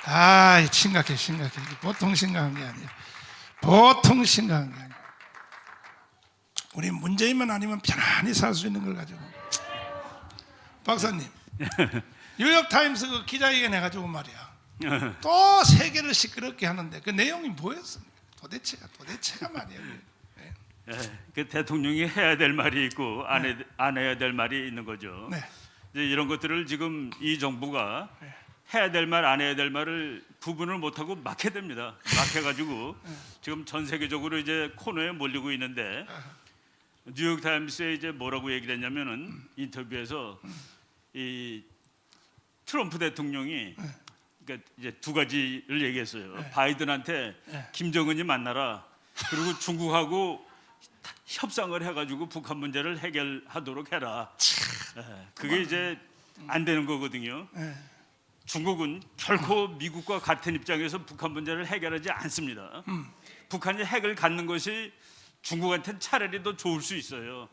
아, 심각해. 보통 심각한 게 아니에요. 보통 심각한 게 아니에요. 우리 문재인만 아니면 편안히 살 수 있는 걸 가지고. 박사님, 뉴욕타임스 그 기자회견 해가지고 말이야. 또 세계를 시끄럽게 하는데 그 내용이 뭐였습니까? 도대체가 말이에요. 그 대통령이 해야 될 말이 있고 안 해야 될 말이 있는 거죠. 네. 이제 이런 것들을 지금 이 정부가 해야 될 말, 안 해야 될 말을 구분을 못하고 막해됩니다. 막해가지고 지금 전 세계적으로 이제 코너에 몰리고 있는데 뉴욕 타임스에 이제 뭐라고 얘기를 했냐면은 인터뷰에서 이 트럼프 대통령이 그러니까 이제 두 가지를 얘기했어요. 바이든한테 김정은이 만나라. 그리고 중국하고 협상을 해가지고 북한 문제를 해결하도록 해라. 그게 이제 안 되는 거거든요. 중국은 결코 미국과 같은 입장에서 북한 문제를 해결하지 않습니다. 북한이 핵을 갖는 것이 중국한테는 차라리 더 좋을 수 있어요.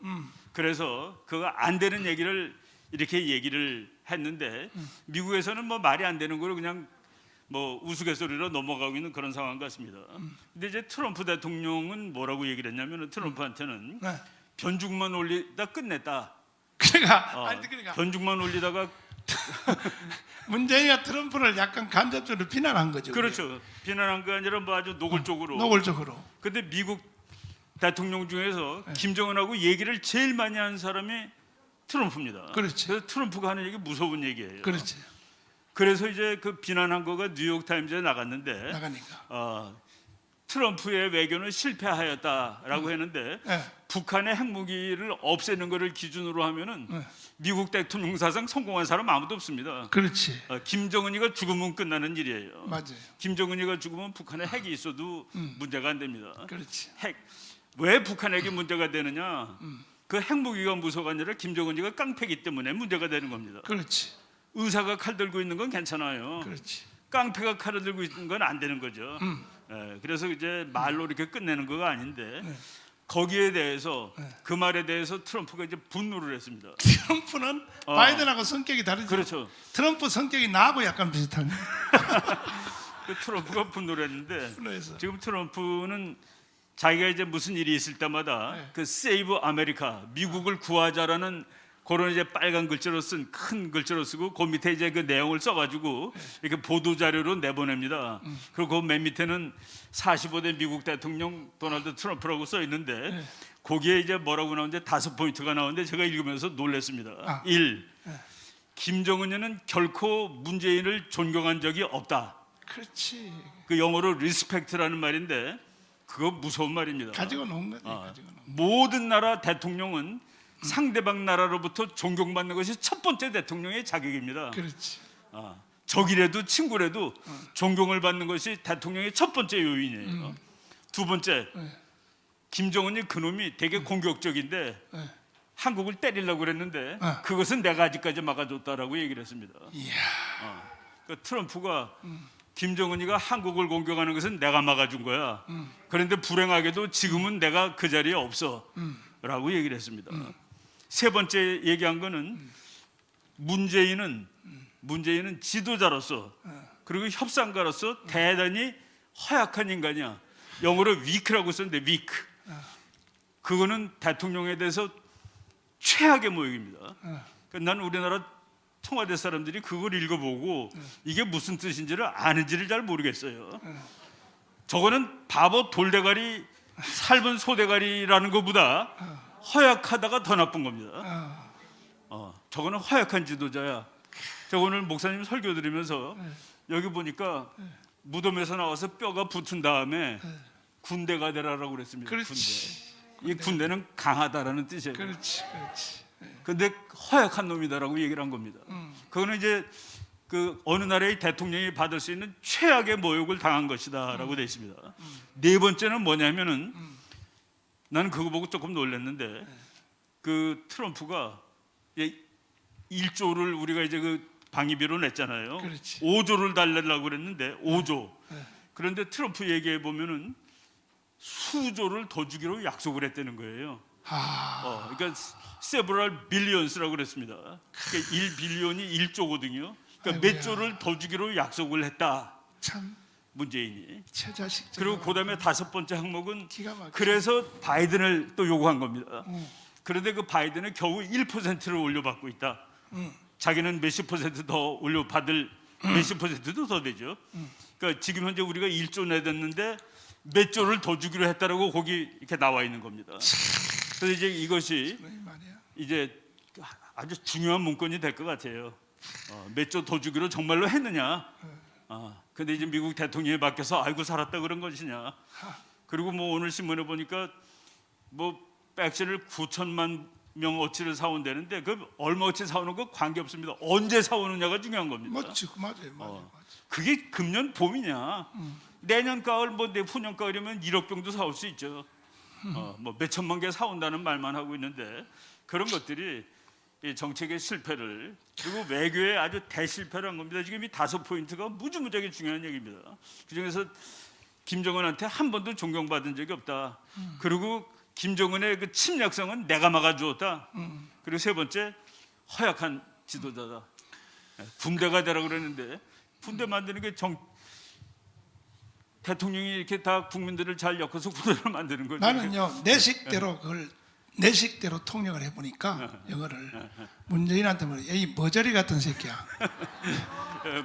그래서 그거 안 되는 얘기를 이렇게 얘기를 했는데 미국에서는 뭐 말이 안 되는 거로 그냥 뭐 우스갯소리로 넘어가고 있는 그런 상황 같습니다. 근데 이제 트럼프 대통령은 뭐라고 얘기를 했냐면 트럼프한테는 변죽만 올리다 끝냈다. 그러니까 변죽만 올리다가 문재인과 트럼프를 약간 간접적으로 비난한 거죠. 그렇죠. 비난한 게 아니라 뭐 아주 노골적으로. 근데 미국 대통령 중에서 김정은하고 얘기를 제일 많이 하는 사람이 트럼프입니다. 그렇지. 그래서 트럼프가 하는 얘기 무서운 얘기예요. 그렇지. 그래서 이제 그 비난한 거가 뉴욕 타임즈에 나갔는데 나가니까 트럼프의 외교는 실패하였다라고 했는데 북한의 핵무기를 없애는 것을 기준으로 하면은 미국 대통령 사상 성공한 사람 아무도 없습니다. 그렇지. 김정은이가 죽으면 끝나는 일이에요. 맞아요. 김정은이가 죽으면 북한에 핵이 있어도 문제가 안 됩니다. 그렇지. 왜 북한에게 문제가 되느냐? 그 핵무기가 무서워가 아니라 김정은이가 깡패기 때문에 문제가 되는 겁니다. 그렇지. 의사가 칼 들고 있는 건 괜찮아요. 그렇지. 깡패가 칼을 들고 있는 건 안 되는 거죠. 그래서 이제 말로 이렇게 끝내는 거가 아닌데 거기에 대해서 그 말에 대해서 트럼프가 이제 분노를 했습니다. 트럼프는 바이든하고 성격이 다르죠. 그렇죠. 트럼프 성격이 나하고 약간 비슷한. 그 트럼프가 분노를 했는데 분노해서. 지금 트럼프는 자기가 이제 무슨 일이 있을 때마다 그 세이브 아메리카, 미국을 구하자라는 그런 이제 빨간 글자로 쓴 큰 글자로 쓰고 그 밑에 이제 그 내용을 써가지고 이렇게 보도 자료로 내보냅니다. 그리고 그 맨 밑에는 45대 미국 대통령 도널드 트럼프라고 써 있는데 거기에 이제 뭐라고 나오는데 5포인트가 나오는데 제가 읽으면서 놀랐습니다. 1. 김정은은 결코 문재인을 존경한 적이 없다. 그렇지. 그 영어로 respect라는 말인데 그거 무서운 말입니다. 가지고 놓은 거지. 모든 나라 대통령은 상대방 나라로부터 존경받는 것이 첫 번째 대통령의 자격입니다. 그렇지. 적이라도 친구라도 존경을 받는 것이 대통령의 첫 번째 요인이에요. 두 번째, 김정은이 그놈이 되게 공격적인데 한국을 때리려고 그랬는데 그것은 내가 아직까지 막아줬다라고 얘기를 했습니다. 그 트럼프가 김정은이가 한국을 공격하는 것은 내가 막아준 거야. 그런데 불행하게도 지금은 내가 그 자리에 없어 라고 얘기를 했습니다. 세 번째 얘기한 거는 문재인은 지도자로서 그리고 협상가로서 대단히 허약한 인간이야. 영어로 weak라고 썼는데 weak. 그거는 대통령에 대해서 최악의 모욕입니다. 난 우리나라 청와대 사람들이 그걸 읽어보고 이게 무슨 뜻인지를 아는지를 잘 모르겠어요. 저거는 바보 돌대가리 삶은 소대가리라는 것보다 허약하다가 더 나쁜 겁니다. 저거는 허약한 지도자야. 저 오늘 목사님 설교 들으면서 여기 보니까 무덤에서 나와서 뼈가 붙은 다음에 군대가 되라라고 그랬습니다. 그렇지. 이 군대는 강하다라는 뜻이에요. 그렇지. 근데 허약한 놈이다라고 얘기를 한 겁니다. 그거는 이제 그 어느 나라의 대통령이 받을 수 있는 최악의 모욕을 당한 것이다라고 되어 있습니다. 네 번째는 뭐냐면은 나는 그거 보고 조금 놀랐는데 그 트럼프가 1조를 우리가 이제 그 방위비로 냈잖아요. 그렇지. 5조를 달래려고 그랬는데 5조. 그런데 트럼프 얘기해 보면은 수조를 더 주기로 약속을 했다는 거예요. 그러니까 several billions라고 그랬습니다. 그러니까 1빌리언이 1조거든요. 그러니까 몇 조를 더 주기로 약속을 했다. 참 문재인이. 처자식. 그리고 그다음에 다섯 번째 항목은 기가 막혀. 그래서 바이든을 또 요구한 겁니다. 그런데 그 바이든은 겨우 1%를 올려받고 있다. 자기는 몇십 퍼센트 더 올려받을 몇십 퍼센트도 더 되죠. 그러니까 지금 현재 우리가 1조 내뒀는데 몇 조를 더 주기로 했다라고 거기 이렇게 나와 있는 겁니다. 그래서 이제 이것이 이제 아주 중요한 문건이 될 것 같아요. 몇 조 더 주기로 정말로 했느냐? 근데 이제 미국 대통령이 바뀌어서 아이고 살았다 그런 것이냐? 그리고 뭐 오늘 신문에 보니까 뭐 백신을 9천만 명 어치를 사온다는데 그 얼마 어치 사오는 거 관계 없습니다. 언제 사오느냐가 중요한 겁니다. 맞지, 맞아요. 그게 금년 봄이냐? 내년 가을 뭐 내후년 가을이면 1억 병도 사올 수 있죠. 뭐 몇 천만 개 사온다는 말만 하고 있는데 그런 것들이 이 정책의 실패를 그리고 외교의 아주 대실패를 한 겁니다. 지금 이 5포인트가 무지무지하게 중요한 얘기입니다. 그중에서 김정은한테 한 번도 존경받은 적이 없다. 그리고 김정은의 그 침략성은 내가 막아주었다. 그리고 세 번째 허약한 지도자다. 군대가 되라 그러는데 군대 만드는 게 대통령이 이렇게 다 국민들을 잘 엮어서 군대를 만드는 거죠. 나는요 내식대로 그걸 내식대로 통역을 해보니까 영어를 문재인한테 말해, 이 머저리 같은 새끼야.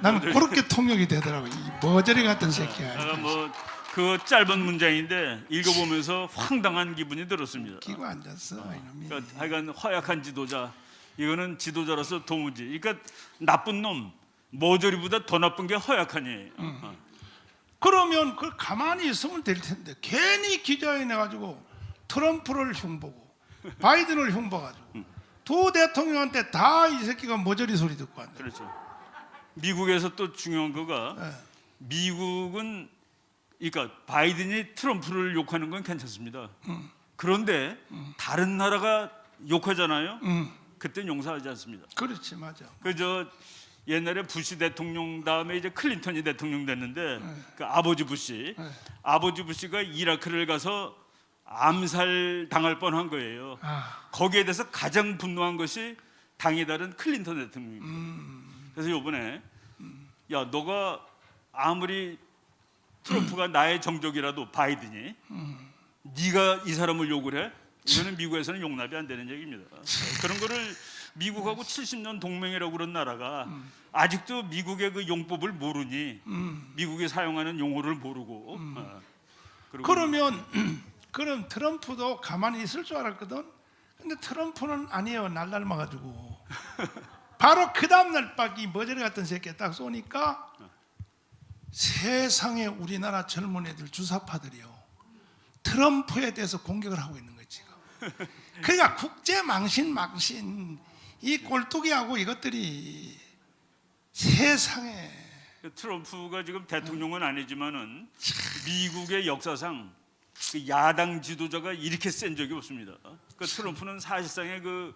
나는 그렇게 통역이 되더라고. 이 머저리 같은 새끼야. 뭐 그 짧은 문장인데 읽어보면서 황당한 기분이 들었습니다. 끼고 앉았어 이놈이. 그러니까 하여간 허약한 지도자. 이거는 지도자로서 도무지. 그러니까 나쁜 놈 머저리보다 더 나쁜 게 허약하니. 그러면 그걸 가만히 있으면 될 텐데 괜히 기자회견 해가지고 트럼프를 흉보고 바이든을 흉보가지고 두 대통령한테 다 이 새끼가 머저리 소리 듣고 왔네. 그렇죠. 미국에서 또 중요한 거가 네. 미국은 그러니까 바이든이 트럼프를 욕하는 건 괜찮습니다. 그런데 다른 나라가 욕하잖아요. 그때는 용서하지 않습니다. 그렇지, 맞아. 그저 옛날에 부시 대통령 다음에 이제 클린턴이 대통령 됐는데 그 아버지 부시, 아버지 부시가 이라크를 가서 암살 당할 뻔한 거예요. 거기에 대해서 가장 분노한 것이 당이 다른 클린턴 대통령입니다. 그래서 이번에 야 너가 아무리 트럼프가 나의 정적이라도 바이든이 네가 이 사람을 욕을 해? 이거는 미국에서는 용납이 안 되는 얘기입니다. 그런 거를 미국하고 70년 동맹이라고 그런 나라가 아직도 미국의 그 용법을 모르니 미국이 사용하는 용어를 모르고 그러면 그럼 트럼프도 가만히 있을 줄 알았거든. 근데 트럼프는 아니에요. 날 닮아가지고 바로 그 다음날 빡이 머저리 같은 새끼 딱 쏘니까 세상에 우리나라 젊은 애들 주사파들이요 트럼프에 대해서 공격을 하고 있는 거지. 그러니까 국제 망신 이 꼴뚜기하고 이것들이 세상에. 트럼프가 지금 대통령은 아니지만은 미국의 역사상 그 야당 지도자가 이렇게 센 적이 없습니다. 그 트럼프는 사실상의 그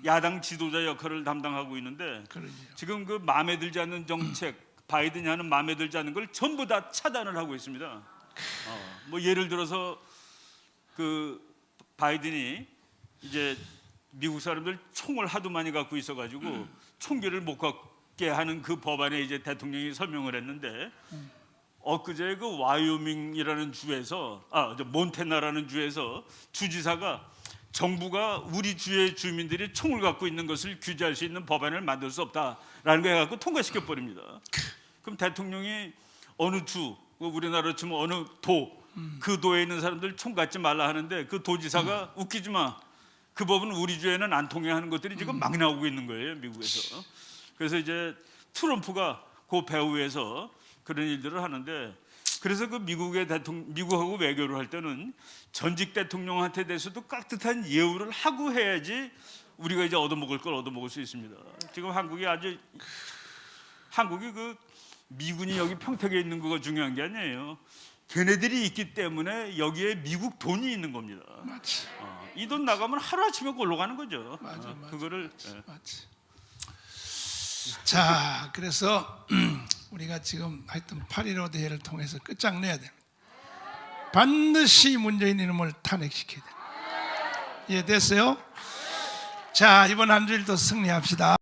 야당 지도자 역할을 담당하고 있는데 그러죠. 지금 그 마음에 들지 않는 정책 바이든이 하는 마음에 들지 않는 걸 전부 다 차단을 하고 있습니다. 뭐 예를 들어서 그 바이든이 이제 미국 사람들 총을 하도 많이 갖고 있어가지고 총기를 못 갖게 하는 그 법안에 이제 대통령이 서명을 했는데 엊그제 그 와이오밍이라는 주에서 몬태나라는 주에서 주지사가 정부가 우리 주의 주민들이 총을 갖고 있는 것을 규제할 수 있는 법안을 만들 수 없다라는 거 해갖고 통과시켜 버립니다. 그럼 대통령이 어느 주, 우리나라 치면 어느 도, 그 도에 있는 사람들 총 갖지 말라 하는데 그 도지사가 웃기지 마. 그 법은 우리 주에는 안 통해하는 것들이 지금 막 나오고 있는 거예요, 미국에서. 그래서 이제 트럼프가 그 배후에서 그런 일들을 하는데 그래서 그 미국하고 외교를 할 때는 전직 대통령한테 대해서도 깍듯한 예우를 하고 해야지 우리가 이제 얻어먹을 걸 얻어먹을 수 있습니다. 지금 한국이 그 미군이 여기 평택에 있는 거가 중요한 게 아니에요. 걔네들이 있기 때문에 여기에 미국 돈이 있는 겁니다. 이 돈 나가면 하루아침에 골로 가는 거죠. 맞아. 그거를 맞지. 자, 그래서 우리가 지금 하여튼 8.15 대회를 통해서 끝장내야 됩니다. 반드시 문재인 이름을 탄핵시켜야 됩니다. 이해됐어요? 자, 이번 한 주일도 승리합시다.